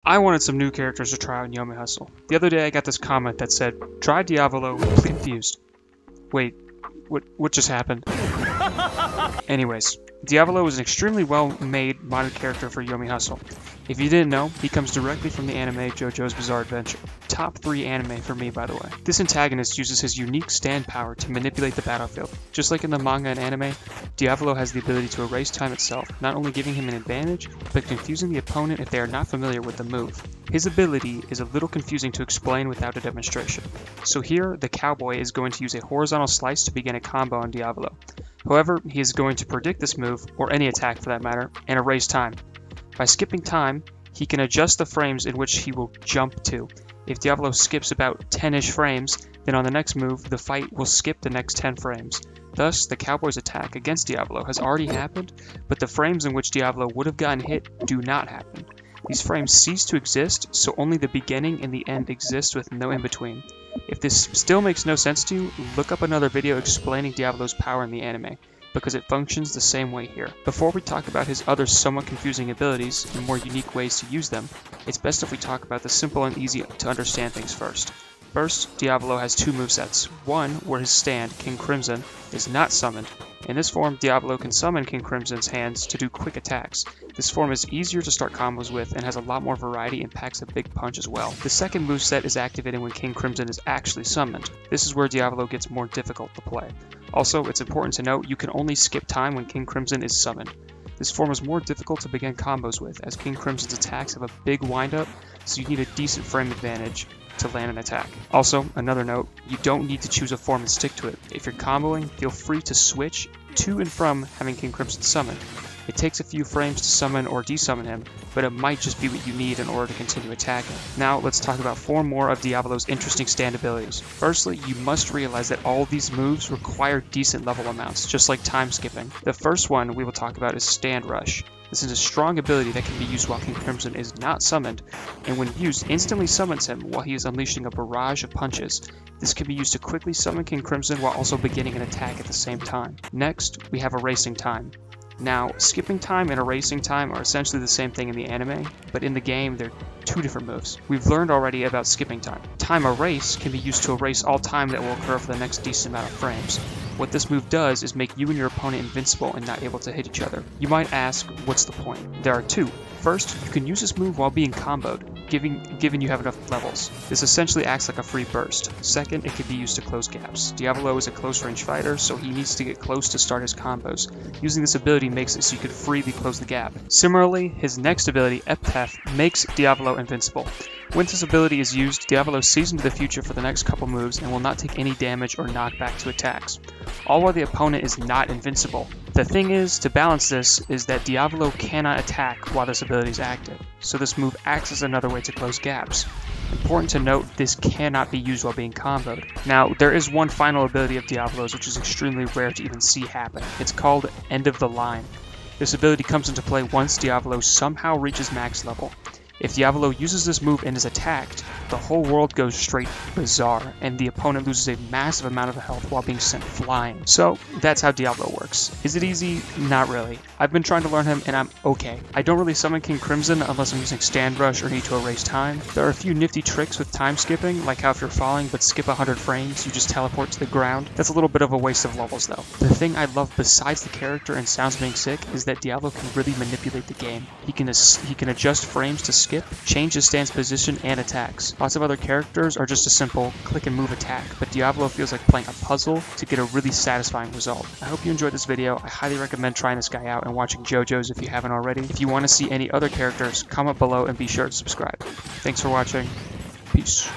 I wanted some new characters to try on Yomi Hustle. The other day I got this comment that said, try Diavolo, confused. Wait, what just happened? Anyways, Diavolo is an extremely well-made modded character for Yomi Hustle. If you didn't know, he comes directly from the anime JoJo's Bizarre Adventure. Top 3 anime for me, by the way. This antagonist uses his unique stand power to manipulate the battlefield. Just like in the manga and anime, Diavolo has the ability to erase time itself, not only giving him an advantage, but confusing the opponent if they are not familiar with the move. His ability is a little confusing to explain without a demonstration. So here, the cowboy is going to use a horizontal slice to begin a combo on Diavolo. However, he is going to predict this move, or any attack for that matter, and erase time. By skipping time, he can adjust the frames in which he will jump to. If Diavolo skips about 10-ish frames, then on the next move, the fight will skip the next 10 frames. Thus, the cowboy's attack against Diavolo has already happened, but the frames in which Diavolo would have gotten hit do not happen. These frames cease to exist, so only the beginning and the end exist with no in-between. If this still makes no sense to you, look up another video explaining Diavolo's power in the anime, because it functions the same way here. Before we talk about his other somewhat confusing abilities and more unique ways to use them, it's best if we talk about the simple and easy to understand things first. First, Diavolo has 2 movesets. One, where his stand, King Crimson, is not summoned. In this form, Diavolo can summon King Crimson's hands to do quick attacks. This form is easier to start combos with and has a lot more variety and packs a big punch as well. The second moveset is activated when King Crimson is actually summoned. This is where Diavolo gets more difficult to play. Also, it's important to note you can only skip time when King Crimson is summoned. This form is more difficult to begin combos with, as King Crimson's attacks have a big windup, so you need a decent frame advantage to land an attack. Also, another note, you don't need to choose a form and stick to it. If you're comboing, feel free to switch to and from having King Crimson summoned. It takes a few frames to summon or desummon him, but it might just be what you need in order to continue attacking. Now let's talk about 4 more of Diavolo's interesting stand abilities. Firstly, you must realize that all these moves require decent level amounts, just like time skipping. The first one we will talk about is Stand Rush. This is a strong ability that can be used while King Crimson is not summoned, and when used, instantly summons him while he is unleashing a barrage of punches. This can be used to quickly summon King Crimson while also beginning an attack at the same time. Next, we have Erasing Time. Now, skipping time and erasing time are essentially the same thing in the anime, but in the game they're 2 different moves. We've learned already about skipping time. Time Erase can be used to erase all time that will occur for the next decent amount of frames. What this move does is make you and your opponent invincible and not able to hit each other. You might ask, what's the point? There are 2. First, you can use this move while being comboed, given you have enough levels. This essentially acts like a free burst. Second, it can be used to close gaps. Diavolo is a close range fighter, so he needs to get close to start his combos. Using this ability makes it so you can freely close the gap. Similarly, his next ability, Epitaph, makes Diavolo invincible. When this ability is used, Diavolo sees into the future for the next couple moves and will not take any damage or knockback to attacks, all while the opponent is not invincible. The thing is, to balance this, is that Diavolo cannot attack while this ability is active, so this move acts as another way to close gaps. Important to note, this cannot be used while being comboed. Now, there is one final ability of Diavolo's which is extremely rare to even see happen. It's called End of the Line. This ability comes into play once Diavolo somehow reaches max level. If Diavolo uses this move and is attacked, the whole world goes straight bizarre, and the opponent loses a massive amount of health while being sent flying. So, that's how Diavolo works. Is it easy? Not really. I've been trying to learn him, and I'm okay. I don't really summon King Crimson unless I'm using Stand Rush or need to erase time. There are a few nifty tricks with time skipping, like how if you're falling but skip 100 frames, you just teleport to the ground. That's a little bit of a waste of levels, though. The thing I love besides the character and sounds being sick is that Diavolo can really manipulate the game. He can adjust frames to skip, change his stance position, and attacks. Lots of other characters are just a simple click and move attack, but Diavolo feels like playing a puzzle to get a really satisfying result. I hope you enjoyed this video. I highly recommend trying this guy out and watching JoJo's if you haven't already. If you want to see any other characters, comment below and be sure to subscribe. Thanks for watching. Peace.